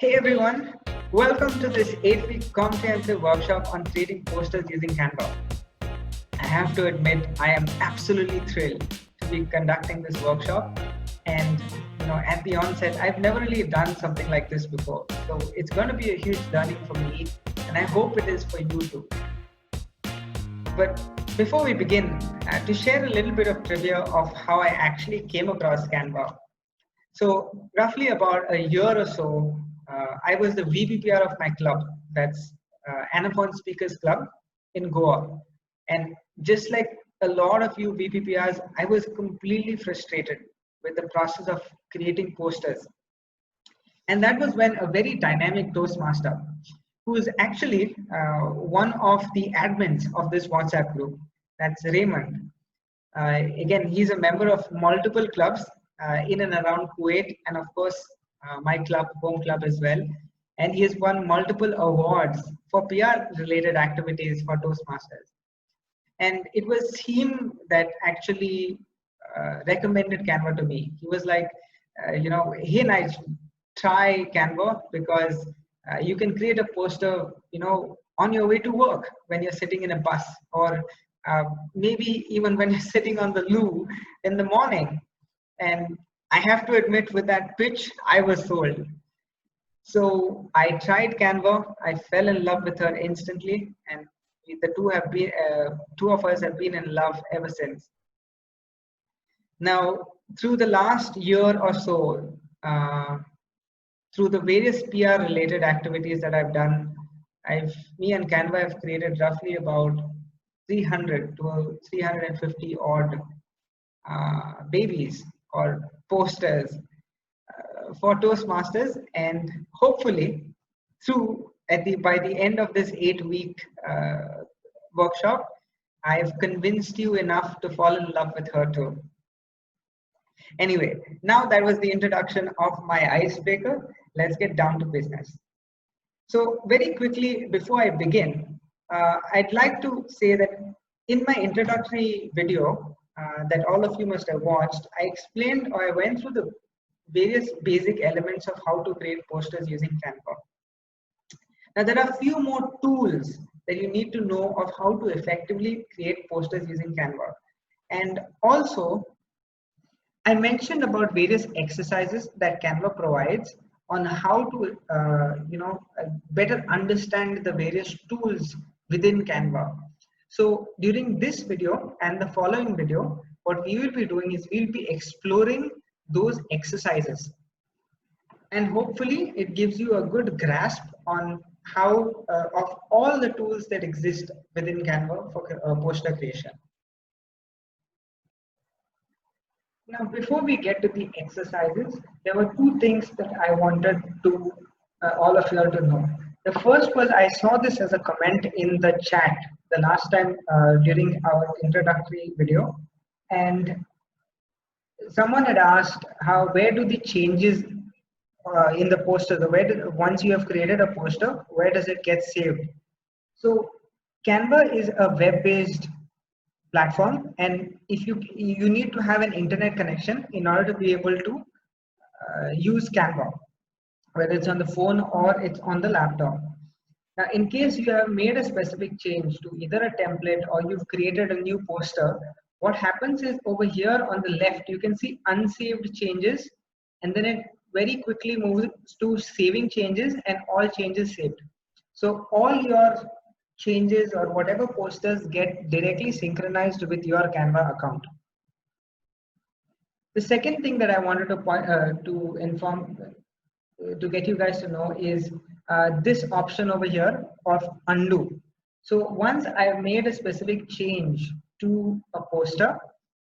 Hey everyone, welcome to this 8-week comprehensive workshop on creating posters using Canva. I have to admit, I am absolutely thrilled to be conducting this workshop. And at the onset, I've never really done something like this before. So it's going to be a huge learning for me, and I hope it is for you too. But before we begin, to share a little bit of trivia of how I actually came across Canva. So roughly about a year or so, I was the VPPR of my club. That's Anaphon Speakers Club in Goa. And just like a lot of you VPPRs, I was completely frustrated with the process of creating posters. And that was when a very dynamic Toastmaster, who is actually one of the admins of this WhatsApp group, that's Raymond. Again, he's a member of multiple clubs in and around Kuwait, and of course, my club, home club as well. And he has won multiple awards for PR related activities for Toastmasters. And it was him that actually recommended Canva to me. He was like, hey, Nige, try Canva because you can create a poster, on your way to work when you're sitting in a bus, or maybe even when you're sitting on the loo in the morning. And I have to admit, with that pitch, I was sold. So I tried Canva. I fell in love with her instantly, and the two of us have been in love ever since. Now, through the last year or so, through the various PR related activities that I've done, me and Canva have created roughly about 300 to 350 odd babies or posters for Toastmasters, and hopefully through by the end of this 8-week workshop, I've convinced you enough to fall in love with her too. Anyway, now that was the introduction of my icebreaker. Let's get down to business. So very quickly, before I begin, I'd like to say that in my introductory video that all of you must have watched, I explained, or I went through the various basic elements of how to create posters using Canva. Now, there are a few more tools that you need to know of how to effectively create posters using Canva. And also, I mentioned about various exercises that Canva provides on how to, better understand the various tools within Canva. So during this video and the following video, what we will be doing is we'll be exploring those exercises. And hopefully it gives you a good grasp on how of all the tools that exist within Canva for poster creation. Now, before we get to the exercises, there were two things that I wanted to all of you all to know. The first was I saw this as a comment in the chat the last time during our introductory video, and someone had asked where do the changes in the poster, once you have created a poster, where does it get saved? So Canva is a web-based platform, and if you need to have an internet connection in order to be able to use Canva, whether it's on the phone or it's on the laptop. Now, in case you have made a specific change to either a template or you've created a new poster, what happens is over here on the left, you can see unsaved changes, and then it very quickly moves to saving changes and all changes saved. So all your changes or whatever posters get directly synchronized with your Canva account. The second thing that I wanted to inform, to get you guys to know is this option over here of undo. So once I've made a specific change to a poster,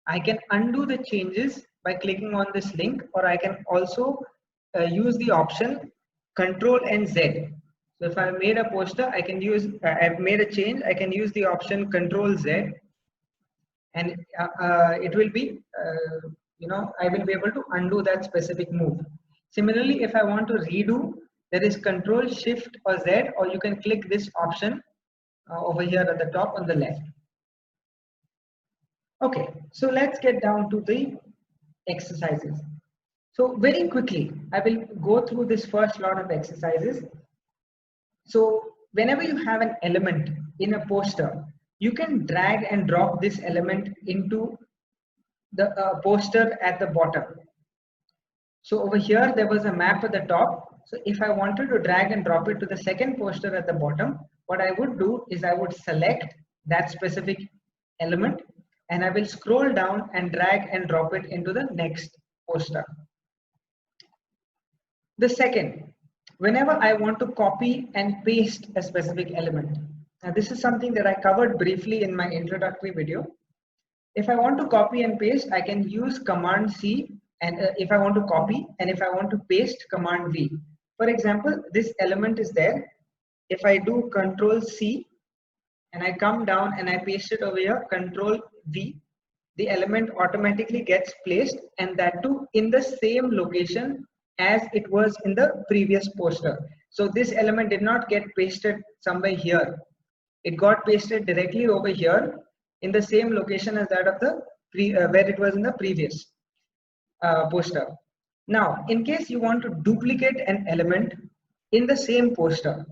I can undo the changes by clicking on this link, or I can also use the option Control and Z. So if I made a poster, I can use, I've made a change, I can use the option Control Z, and it will be, I will be able to undo that specific move. Similarly, if I want to redo, there is Control Shift or Z, or you can click this option over here at the top on the left. Okay, so let's get down to the exercises. So very quickly, I will go through this first lot of exercises. So whenever you have an element in a poster, you can drag and drop this element into the poster at the bottom. So over here, there was a map at the top. So if I wanted to drag and drop it to the second poster at the bottom, what I would do is I would select that specific element and I will scroll down and drag and drop it into the next poster. The second, whenever I want to copy and paste a specific element. Now this is something that I covered briefly in my introductory video. If I want to copy and paste, I can use Command C, and if I want to copy, and if I want to paste, Command V. For example, this element is there. If I do Control C and I come down and I paste it over here, Control V, the element automatically gets placed, and that too in the same location as it was in the previous poster. So this element did not get pasted somewhere here. It got pasted directly over here in the same location as that of the where it was in the previous poster. Now, in case you want to duplicate an element in the same poster,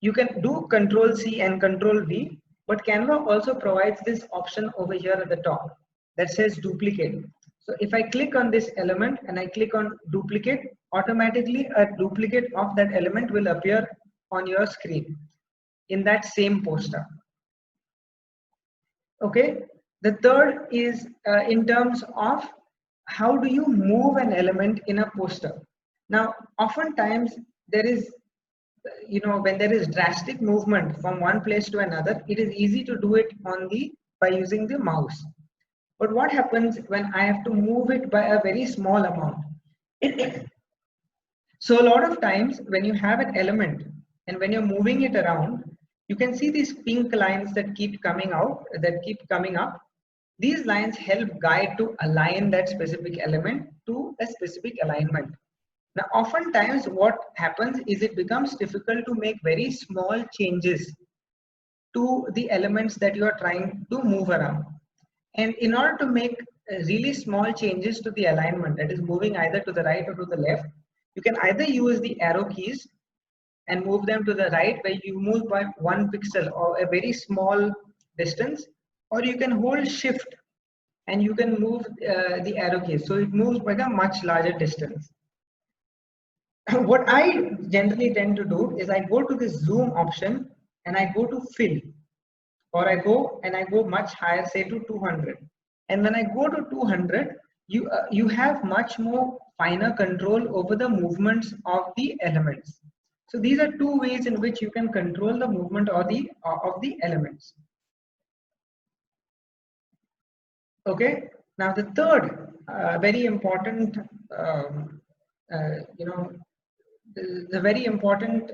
you can do Control C and Control V, but Canva also provides this option over here at the top that says duplicate. So if I click on this element and I click on duplicate, automatically a duplicate of that element will appear on your screen in that same poster. Okay, the third is in terms of how do you move an element in a poster. Now, oftentimes there is, when there is drastic movement from one place to another, it is easy to do it by using the mouse. But what happens when I have to move it by a very small amount? So a lot of times when you have an element and when you're moving it around, you can see these pink lines that keep coming out, that keep coming up. These lines help guide to align that specific element to a specific alignment. Now, oftentimes what happens is it becomes difficult to make very small changes to the elements that you are trying to move around. And in order to make really small changes to the alignment, that is moving either to the right or to the left, you can either use the arrow keys and move them to the right, where you move by 1 pixel or a very small distance, or you can hold shift and you can move the arrow keys, so it moves by a much larger distance. What I generally tend to do is I go to the zoom option and I go to fill, or I go much higher, say to 200, and when I go to 200, you have much more finer control over the movements of the elements. So these are two ways in which you can control the movement of the elements. Okay. Now the third very important, the very important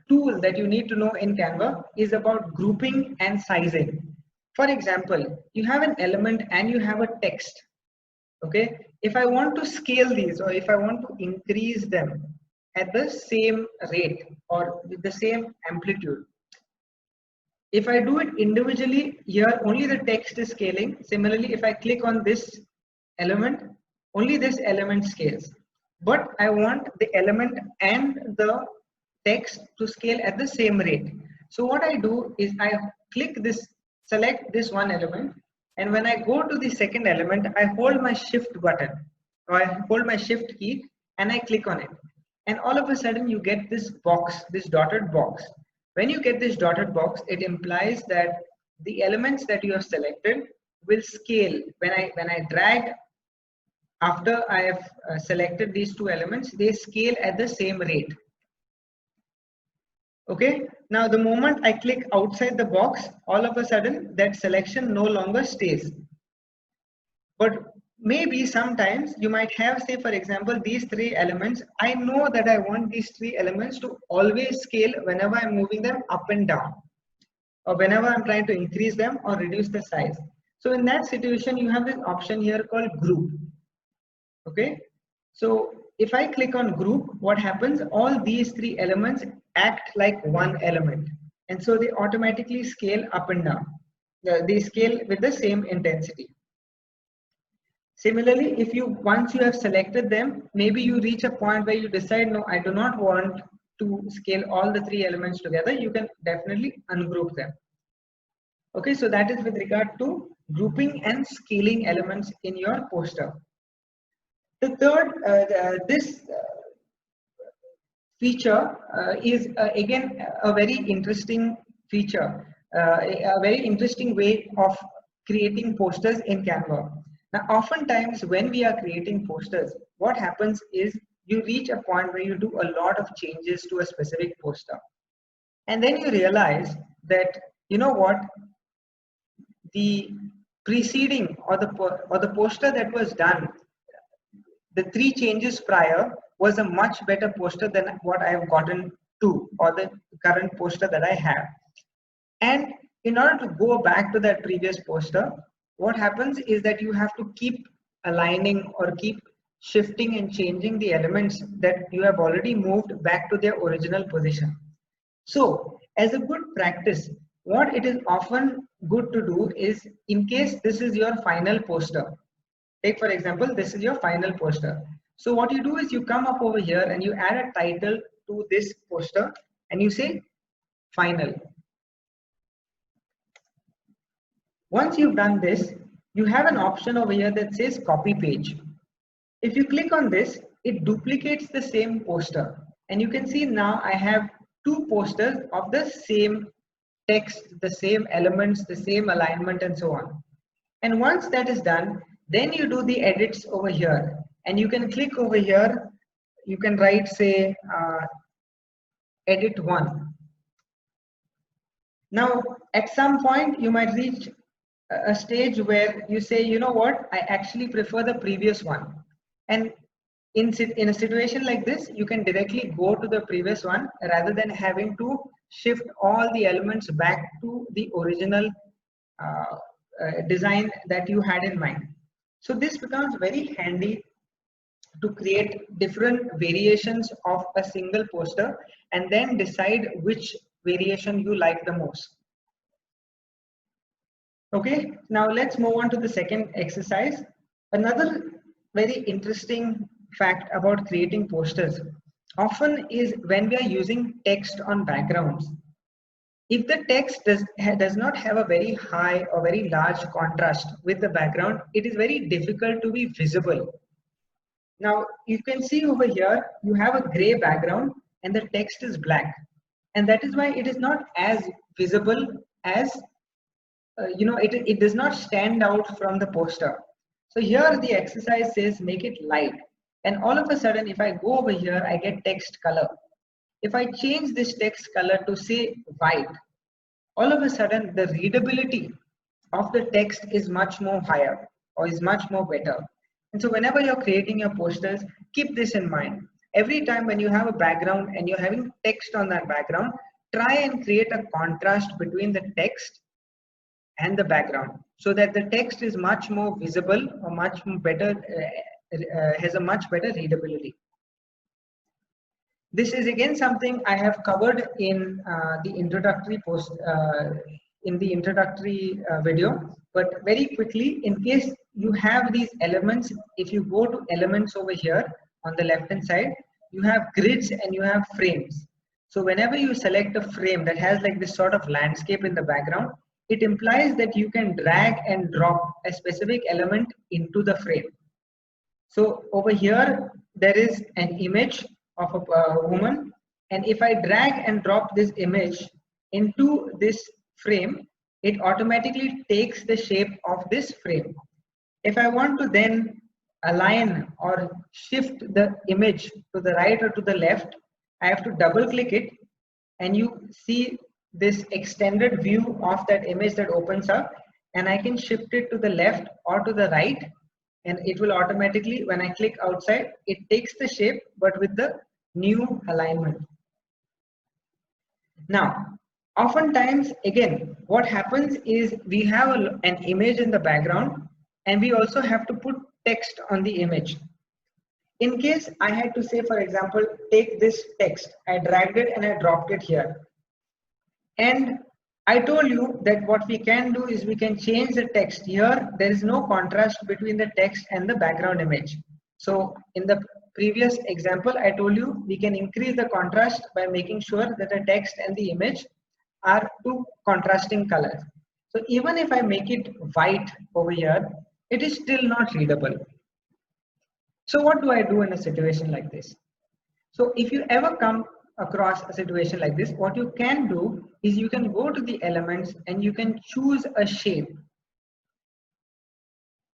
tool that you need to know in Canva is about grouping and sizing. For example, you have an element and you have a text. Okay. If I want to scale these, or if I want to increase them at the same rate or with the same amplitude, if I do it individually, here only the text is scaling. Similarly, if I click on this element, only this element scales. But I want the element and the text to scale at the same rate. So what I do is I select this one element, and when I go to the second element, I hold my shift button, or I hold my shift key and I click on it. And all of a sudden you get this box, this dotted box. When you get this dotted box, it implies that the elements that you have selected will scale. When I drag, after I have selected these two elements, they scale at the same rate. Okay. Now the moment I click outside the box, all of a sudden that selection no longer stays. But maybe sometimes you might have, say for example, these three elements. I know that I want these three elements to always scale whenever I'm moving them up and down, or whenever I'm trying to increase them or reduce the size. So in that situation, you have this option here called group. Okay. So if I click on group, what happens? All these three elements act like one element, and so they automatically scale up and down. They scale with the same intensity. Similarly, if you once you have selected them, maybe you reach a point where you decide, no, I do not want to scale all the three elements together. You can definitely ungroup them. Okay, so that is with regard to grouping and scaling elements in your poster. The third, this feature is again a very interesting feature, a very interesting way of creating posters in Canva. Now, oftentimes when we are creating posters, what happens is you reach a point where you do a lot of changes to a specific poster. And then you realize that, you know what, the preceding or the poster that was done, the three changes prior, was a much better poster than what I have gotten to, or the current poster that I have. And in order to go back to that previous poster, what happens is that you have to keep aligning or keep shifting and changing the elements that you have already moved back to their original position. So as a good practice, what it is often good to do is, in case this is your final poster, take for example, this is your final poster. So what you do is you come up over here and you add a title to this poster and you say final. Once you've done this, you have an option over here that says copy page. If you click on this, it duplicates the same poster. And you can see now I have two posters of the same text, the same elements, the same alignment, and so on. And once that is done, then you do the edits over here. And you can click over here, you can write, say, edit one. Now, at some point, you might reach a stage where you say, you know what, I actually prefer the previous one. And in a situation like this, you can directly go to the previous one rather than having to shift all the elements back to the original design that you had in mind. So this becomes very handy to create different variations of a single poster and then decide which variation you like the most. Okay, now let's move on to the second exercise. Another very interesting fact about creating posters often is when we are using text on backgrounds. If the text does not have a very high or very large contrast with the background, it is very difficult to be visible. Now you can see over here, you have a gray background and the text is black. And that is why it is not as visible as it does not stand out from the poster. So here the exercise says make it light, and all of a sudden if I go over here I get text color. If I change this text color to say white, all of a sudden the readability of the text is much more higher or is much more better. And so whenever you're creating your posters, keep this in mind. Every time when you have a background and you're having text on that background, try and create a contrast between the text and the background so that the text is much more visible or much better, has a much better readability. This is again something I have covered in the introductory video, but very quickly, in case you have these elements, if you go to elements over here on the left hand side, you have grids and you have frames. So whenever you select a frame that has like this sort of landscape in the background, it implies that you can drag and drop a specific element into the frame. So over here, there is an image of a woman. And if I drag and drop this image into this frame, it automatically takes the shape of this frame. If I want to then align or shift the image to the right or to the left, I have to double click it, and you see this extended view of that image that opens up, and I can shift it to the left or to the right, and it will automatically, when I click outside, it takes the shape but with the new alignment. Now oftentimes again what happens is we have an image in the background and we also have to put text on the image. In case I had to say, for example, take this text, I dragged it and I dropped it here, and I told you that what we can do is we can change the text. Here, there is no contrast between the text and the background image. So in the previous example, I told you we can increase the contrast by making sure that the text and the image are two contrasting colors. So even if I make it white over here, it is still not readable. So what do I do in a situation like this? So if you ever come across a situation like this, what you can do is you can go to the elements and you can choose a shape.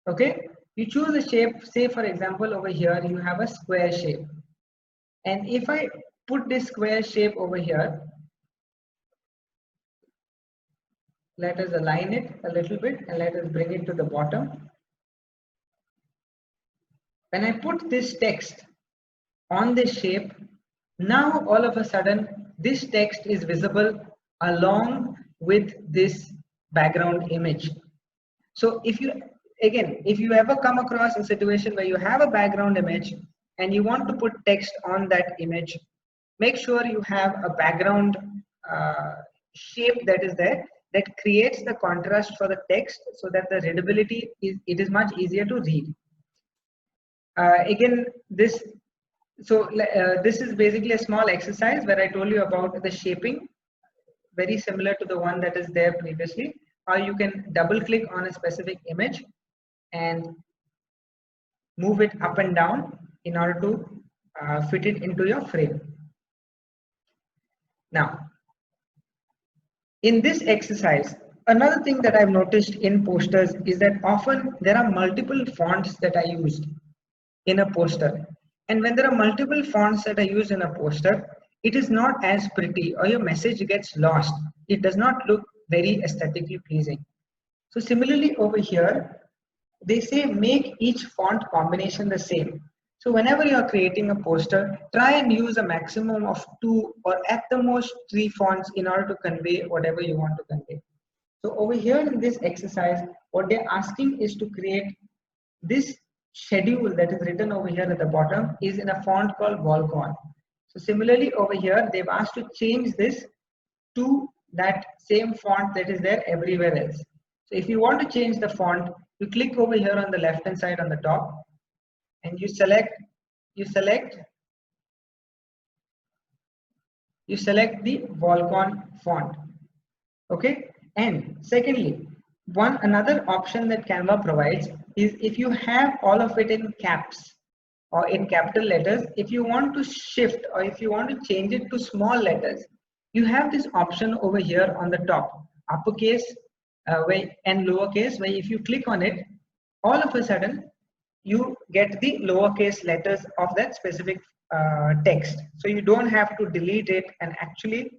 Okay, you choose a shape. Say for example, over here you have a square shape, and if I put this square shape over here, let us align it a little bit and let us bring it to the bottom. When I put this text on this shape, now all of a sudden this text is visible along with this background image. So if you ever come across a situation where you have a background image and you want to put text on that image, make sure you have a background shape that is there that creates the contrast for the text so that the readability is much easier to read. This is basically a small exercise where I told you about the shaping, very similar to the one that is there previously, how you can double click on a specific image and move it up and down in order to fit it into your frame. Now, in this exercise, another thing that I've noticed in posters is that often there are multiple fonts that are used in a poster. And when there are multiple fonts that are used in a poster, it is not as pretty, or your message gets lost. It does not look very aesthetically pleasing. So similarly over here, they say make each font combination the same. So whenever you are creating a poster, try and use a maximum of 2 or at the most 3 fonts in order to convey whatever you want to convey. So over here in this exercise, what they're asking is to create this schedule that is written over here at the bottom is in a font called Volcon. So similarly over here, they've asked to change this to that same font that is there everywhere else. So if you want to change the font, you click over here on the left hand side on the top and you select the Volcon font. Okay, and secondly, another option that Canva provides is if you have all of it in caps or in capital letters, if you want to shift or if you want to change it to small letters, you have this option over here on the top, uppercase and lowercase, where if you click on it, all of a sudden you get the lowercase letters of that specific text. So you don't have to delete it and actually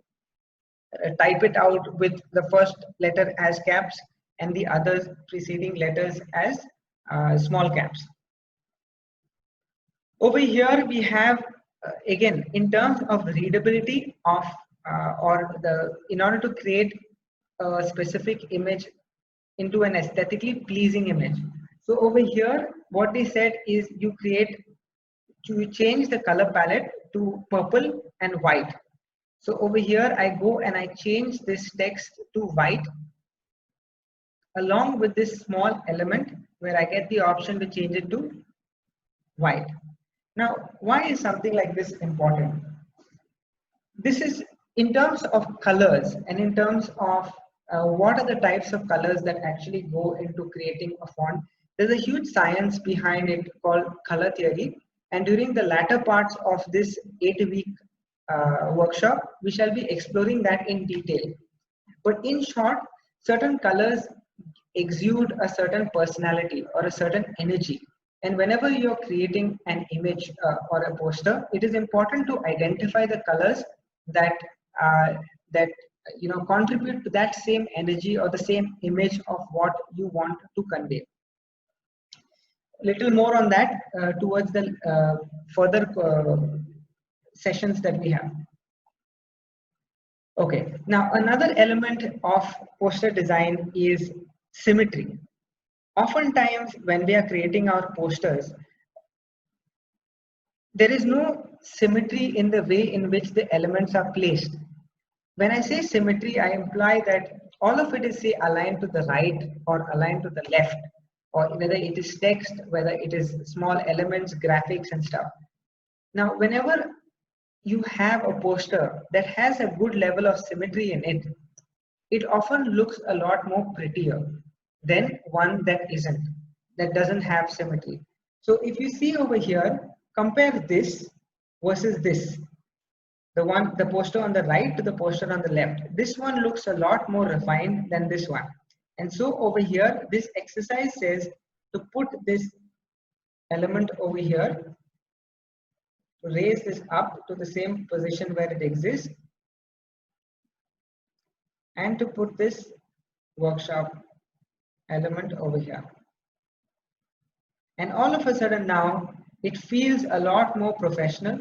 type it out with the first letter as caps and the other preceding letters as small caps. Over here we have again, in terms of readability of in order to create a specific image into an aesthetically pleasing image. So over here what they said is you change the color palette to purple and white. So over here I go and I change this text to white along with this small element where I get the option to change it to white. Now, why is something like this important? This is in terms of colors and in terms of what are the types of colors that actually go into creating a font. There's a huge science behind it called color theory. And during the latter parts of this 8-week workshop, we shall be exploring that in detail. But in short, certain colors exude a certain personality or a certain energy. And whenever you're creating an image or a poster, it is important to identify the colors that contribute to that same energy or the same image of what you want to convey. Little more on that towards the further sessions that we have. Okay, now another element of poster design is symmetry. Oftentimes when we are creating our posters, there is no symmetry in the way in which the elements are placed. When I say symmetry, I imply that all of it is say aligned to the right or aligned to the left, or whether it is text, whether it is small elements, graphics and stuff. Now, whenever you have a poster that has a good level of symmetry in it, it often looks a lot more prettier than one that isn't, that doesn't have symmetry. So if you see over here, compare this versus this, the poster on the right to the poster on the left. This one looks a lot more refined than this one. And so over here, this exercise says to put this element over here, to raise this up to the same position where it exists, and to put this workshop element over here. And all of a sudden now it feels a lot more professional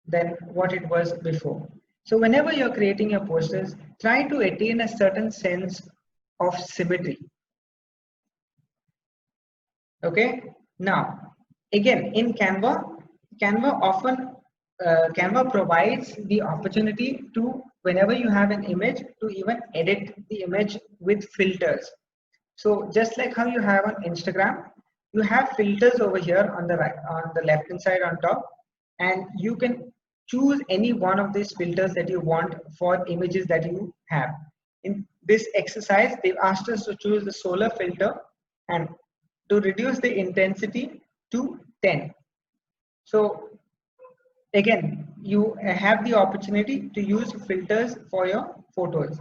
than what it was before. So whenever you're creating your posters, try to attain a certain sense of symmetry. Okay, now again in Canva, Canva provides the opportunity to, whenever you have an image, to even edit the image with filters. So just like how you have on Instagram, you have filters over here on the right, on the left hand side on top, and you can choose any one of these filters that you want for images that you have. In this exercise, they've asked us to choose the solar filter and to reduce the intensity to 10. So again, you have the opportunity to use filters for your photos.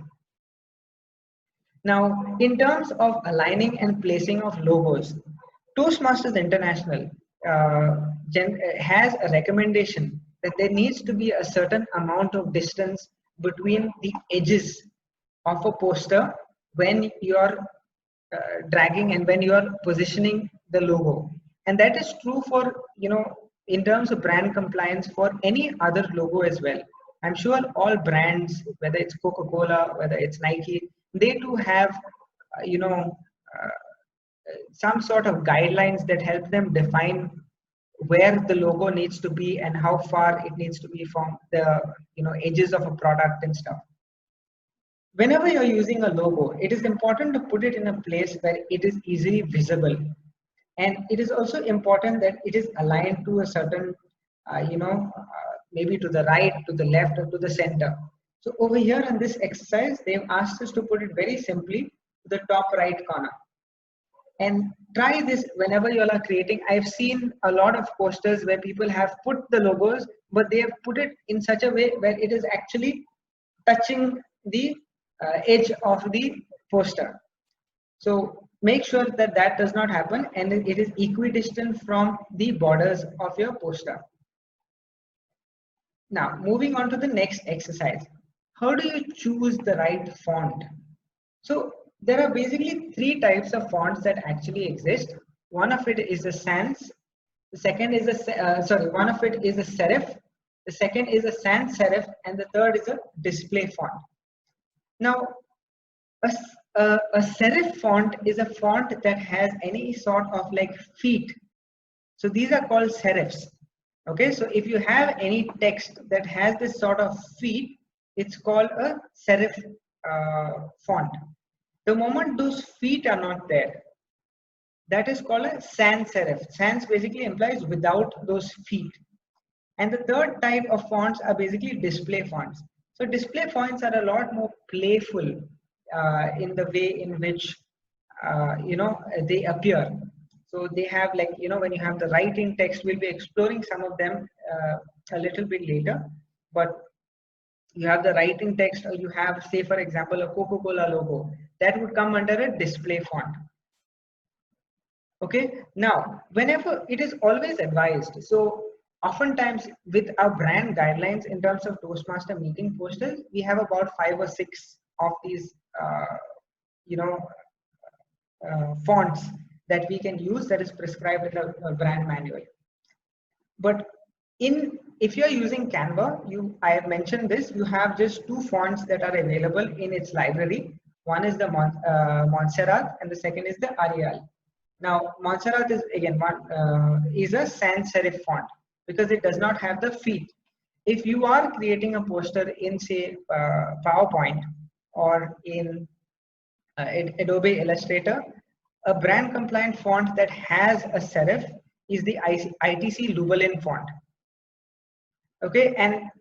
Now, in terms of aligning and placing of logos, Toastmasters International has a recommendation that there needs to be a certain amount of distance between the edges of a poster when you are dragging and when you are positioning the logo. And that is true for, in terms of brand compliance for any other logo as well. I'm sure all brands, whether it's Coca-Cola, whether it's Nike, they do have, some sort of guidelines that help them define where the logo needs to be and how far it needs to be from the edges of a product and stuff. Whenever you're using a logo, it is important to put it in a place where it is easily visible, and it is also important that it is aligned to a certain maybe to the right, to the left, or to the center. So over here in this exercise, they've asked us to put it very simply to the top right corner. And try this whenever you are creating. I've seen a lot of posters where people have put the logos, but they have put it in such a way where it is actually touching the edge of the poster. So make sure that that does not happen and it is equidistant from the borders of your poster. Now, moving on to the next exercise. How do you choose the right font? So there are basically three types of fonts that actually exist. One of it is a sans. The second is one of it is a serif. The second is a sans serif, and the third is a display font. Now, a serif font is a font that has any sort of feet. So these are called serifs. Okay, so if you have any text that has this sort of feet, it's called a serif font. The moment those feet are not there, that is called a sans serif. Sans basically implies without those feet. And the third type of fonts are basically display fonts. So display fonts are a lot more playful in the way in which they appear. So they have when you have the writing text, we'll be exploring some of them a little bit later. But you have the writing text, or you have, say for example, a Coca-Cola logo, that would come under a display font. Okay, now whenever it is always advised, so oftentimes with our brand guidelines in terms of Toastmaster meeting posters, we have about 5 or 6 of these fonts that we can use, that is prescribed in the brand manual. But if you're using Canva, I have mentioned this, you have just 2 fonts that are available in its library. One is the Montserrat and the second is the Arial. Now Montserrat is again is a sans serif font because it does not have the feet. If you are creating a poster in say PowerPoint or in Adobe Illustrator. A brand compliant font that has a serif is the ITC Lubelin font. Okay, and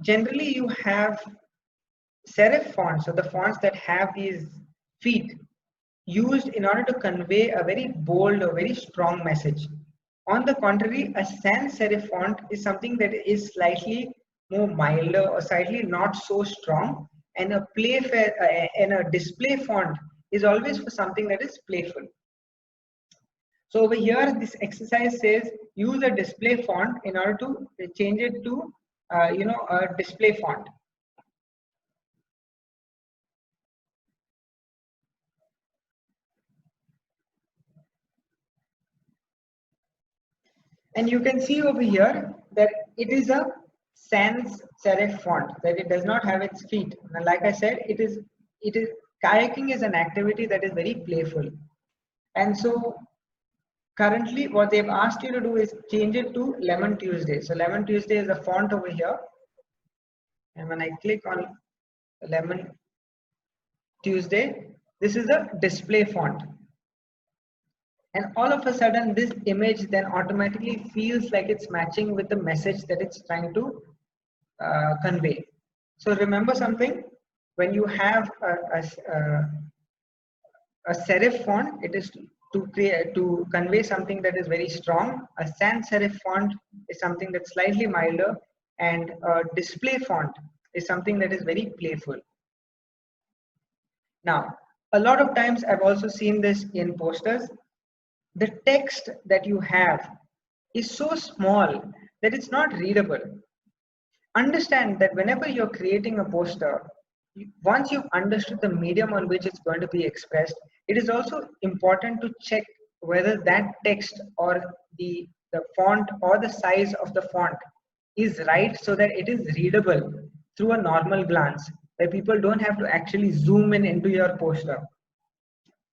generally you have serif fonts, so the fonts that have these feet, used in order to convey a very bold or very strong message. On the contrary, a sans serif font is something that is slightly more milder or slightly not so strong, and a display font is always for something that is playful. So over here, this exercise says use a display font in order to change it to a display font. And you can see over here that it is a sans serif font, that it does not have its feet. And like I said, it is kayaking is an activity that is very playful. And so currently what they've asked you to do is change it to Lemon Tuesday. So Lemon Tuesday is a font over here. And when I click on Lemon Tuesday, this is a display font. And all of a sudden this image then automatically feels like it's matching with the message that it's trying to convey. So remember something, when you have a serif font, it is to convey something that is very strong. A sans serif font is something that's slightly milder, and a display font is something that is very playful. Now, a lot of times I've also seen this in posters. The text that you have is so small that it's not readable. Understand that whenever you're creating a poster, once you've understood the medium on which it's going to be expressed, it is also important to check whether that text or the font or the size of the font is right, so that it is readable through a normal glance, where people don't have to actually zoom in into your poster.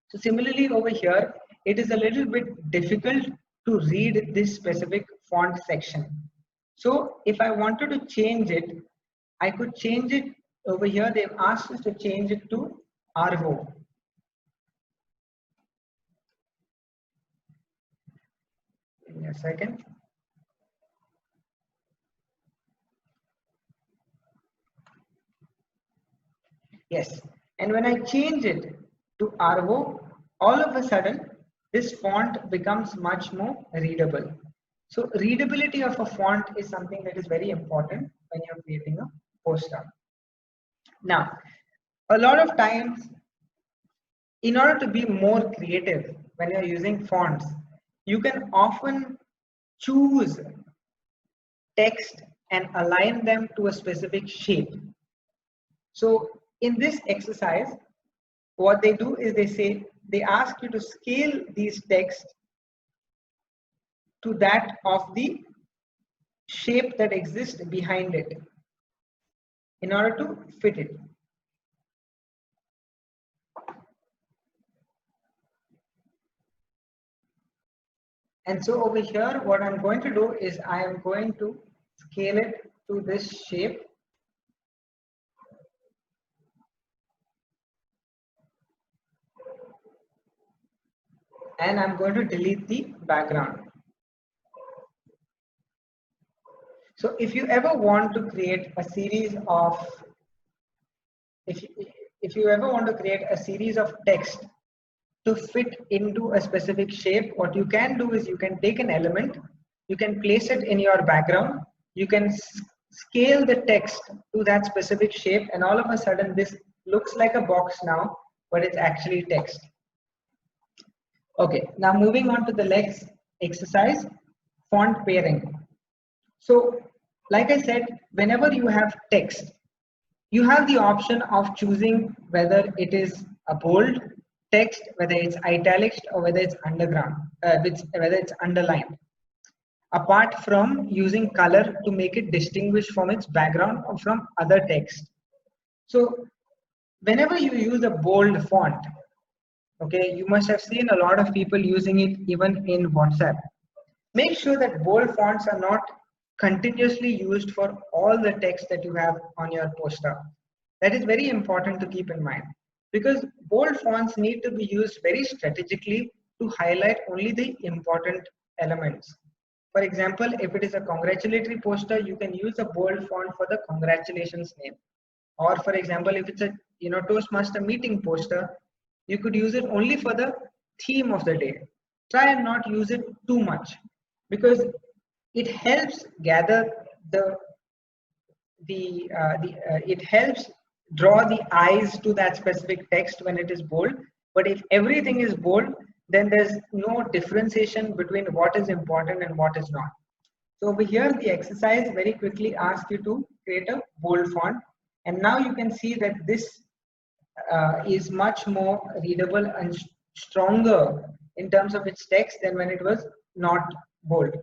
So similarly over here, it is a little bit difficult to read this specific font section. So if I wanted to change it, I could change it over here. They've asked us to change it to Arvo. Give me a second. Yes, and when I change it to Arvo, all of a sudden this font becomes much more readable. So readability of a font is something that is very important when you're creating a poster. Now, a lot of times, in order to be more creative when you're using fonts, you can often choose text and align them to a specific shape. So in this exercise, what they do is they ask you to scale these texts to that of the shape that exists behind it in order to fit it. And so over here, what I'm going to do is I am going to scale it to this shape. And I'm going to delete the background. So if you ever want to create a series of, if you ever want to create a series of text to fit into a specific shape, what you can do is you can take an element, you can place it in your background, you can scale the text to that specific shape, and all of a sudden this looks like a box now, but it's actually text. Okay, now moving on to the next exercise, font pairing. So like I said, whenever you have text, you have the option of choosing whether it is a bold text, whether it's italics, or whether it's whether it's underlined, apart from using color to make it distinguish from its background or from other text. So whenever you use a bold font, okay, you must have seen a lot of people using it even in WhatsApp. Make sure that bold fonts are not continuously used for all the text that you have on your poster. That is very important to keep in mind, because bold fonts need to be used very strategically to highlight only the important elements. For example, if it is a congratulatory poster, you can use a bold font for the congratulations name. Or for example, if it's a Toastmaster meeting poster, you could use it only for the theme of the day. Try and not use it too much, because it helps gather it helps draw the eyes to that specific text when it is bold. But if everything is bold, then there's no differentiation between what is important and what is not. So over here, the exercise very quickly asks you to create a bold font, and now you can see that this is much more readable and stronger in terms of its text than when it was not bold.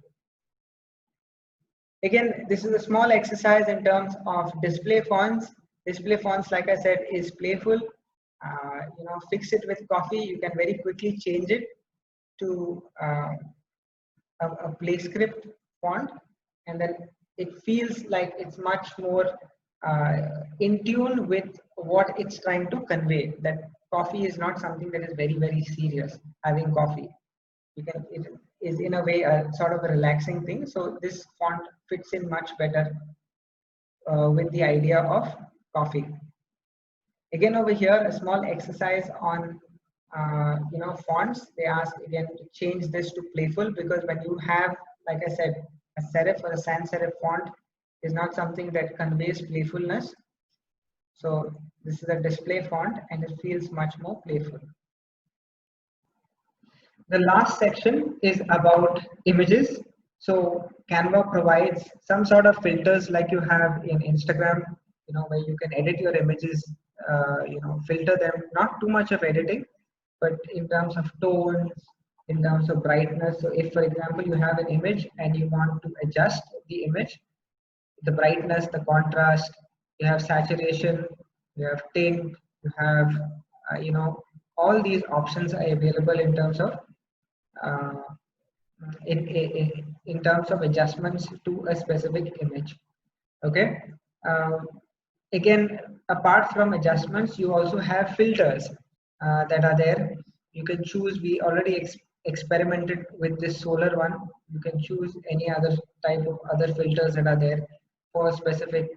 Again, this is a small exercise in terms of display fonts. Display fonts, like I said, is playful. Fix it with coffee. You can very quickly change it to a PlayScript font, and then it feels like it's much more in tune with what it's trying to convey. That coffee is not something that is very, very serious. Having coffee, it is in a way a sort of a relaxing thing. So this font fits in much better with the idea of coffee. Again, over here, a small exercise on fonts. They ask again to change this to playful, because when you have, like I said, a serif or a sans serif font is not something that conveys playfulness. So this is a display font and it feels much more playful. The last section is about images. So Canva provides some sort of filters like you have in Instagram, where you can edit your images, filter them, not too much of editing, but in terms of tones, in terms of brightness. So if, for example, you have an image and you want to adjust the image, the brightness, the contrast, you have saturation, you have tint, you have, all these options are available in terms of in terms of adjustments to a specific image. Okay. Again, apart from adjustments, you also have filters that are there. You can choose. We already experimented with this solar one. You can choose any other type of other filters that are there for specific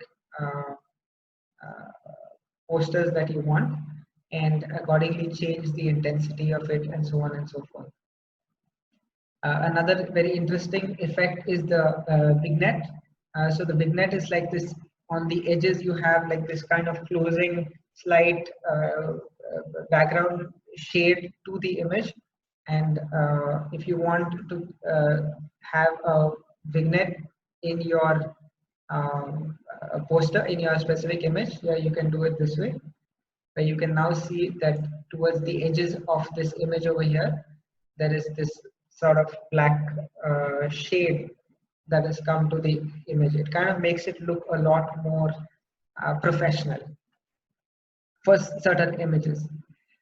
posters that you want, and accordingly change the intensity of it and so on and so forth. Another very interesting effect is the vignette. So the vignette is like this, on the edges you have like this kind of closing slight background shade to the image, and if you want to have a vignette in your poster, in your specific image, yeah, you can do it this way, where you can now see that towards the edges of this image over here, there is this sort of black shade that has come to the image. It kind of makes it look a lot more professional for certain images.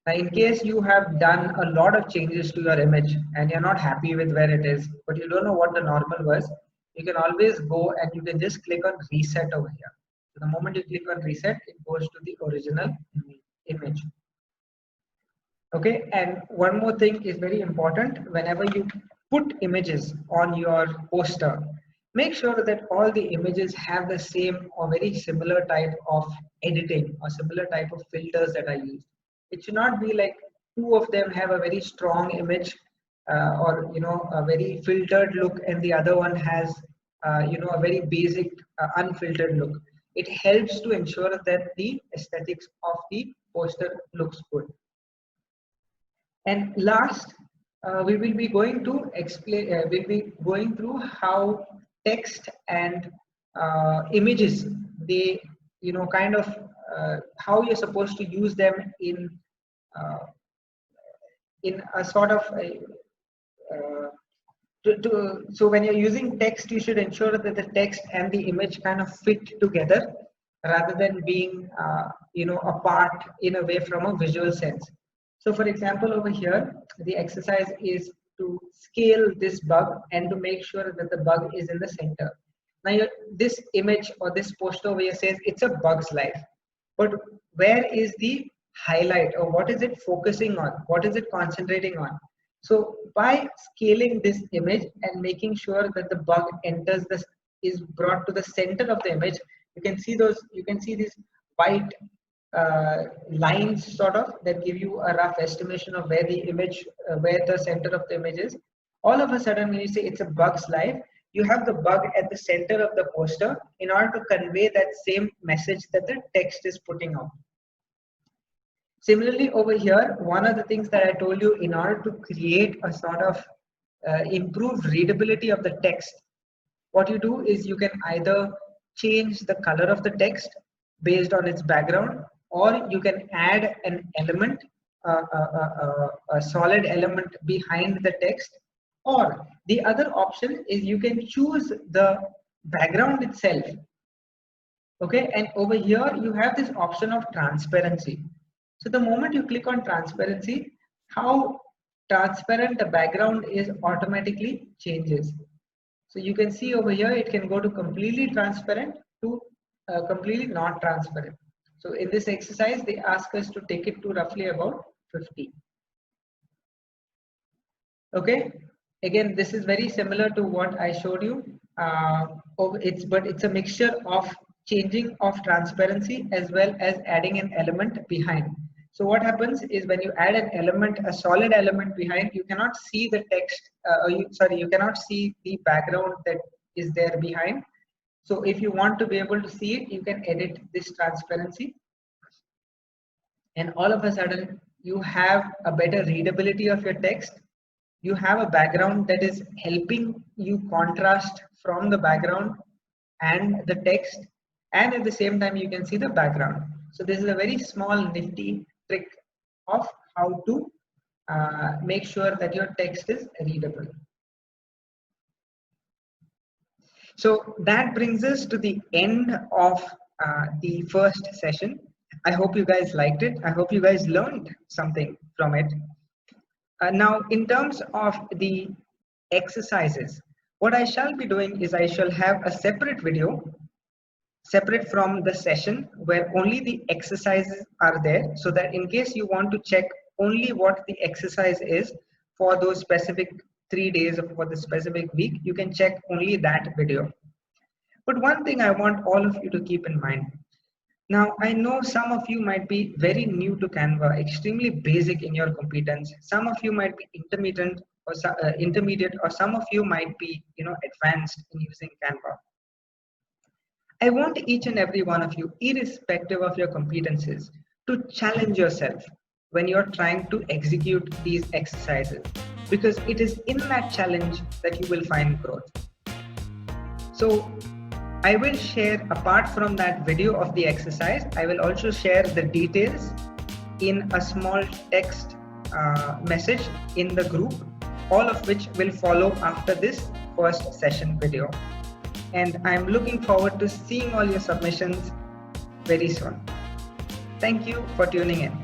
Now, in case you have done a lot of changes to your image and you're not happy with where it is, but you don't know what the normal was, you can always go and you can just click on reset over here. So the moment you click on reset, it goes to the original image. Okay, and one more thing is very important. Whenever you put images on your poster, make sure that all the images have the same or very similar type of editing or similar type of filters that are used. It should not be like two of them have a very strong image or a very filtered look, and the other one has a very basic unfiltered look. It helps to ensure that the aesthetics of the poster looks good. And last, we will be going to explain. We'll be going through how text and images, they kind of how you're supposed to use them in a sort of so when you're using text, you should ensure that the text and the image kind of fit together rather than being apart in a way from a visual sense. So for example, over here, the exercise is to scale this bug and to make sure that the bug is in the center. Now this image or this poster over here says it's a bug's life, but where is the highlight, or what is it focusing on, what is it concentrating on. So by scaling this image and making sure that the bug enters this is brought to the center of the image, you can see these white lines sort of that give you a rough estimation of where the image where the center of the image is. All of a sudden, when you say it's a bug's life, you have the bug at the center of the poster in order to convey that same message that the text is putting out. Similarly, over here, one of the things that I told you, in order to create a sort of improved readability of the text, what you do is you can either change the color of the text based on its background, or you can add an element, a solid element behind the text, or the other option is you can choose the background itself. Okay, and over here you have this option of transparency. So the moment you click on transparency, how transparent the background is automatically changes. So you can see over here, it can go to completely transparent to completely not transparent. So in this exercise, they ask us to take it to roughly about 50. Okay, again, this is very similar to what I showed you. But it's a mixture of changing of transparency as well as adding an element behind. So what happens is when you add an element, a solid element behind, you cannot see the text, you cannot see the background that is there behind. So if you want to be able to see it, you can edit this transparency. And all of a sudden, you have a better readability of your text. You have a background that is helping you contrast from the background and the text. And at the same time, you can see the background. So this is a very small nifty trick of how to make sure that your text is readable. So that brings us to the end of the first session. I hope you guys liked it. I hope you guys learned something from it. Now, in terms of the exercises, what I shall be doing is I shall have a separate video separate from the session where only the exercises are there, so that in case you want to check only what the exercise is for those specific 3 days or for the specific week, you can check only that video. But one thing I want all of you to keep in mind. Now, I know some of you might be very new to Canva, extremely basic in your competence. Some of you might be intermediate, or some of you might be, advanced in using Canva. I want each and every one of you, irrespective of your competences, to challenge yourself when you're trying to execute these exercises, because it is in that challenge that you will find growth. So I will share, apart from that video of the exercise, I will also share the details in a small text message in the group, all of which will follow after this first session video. And I'm looking forward to seeing all your submissions very soon. Thank you for tuning in.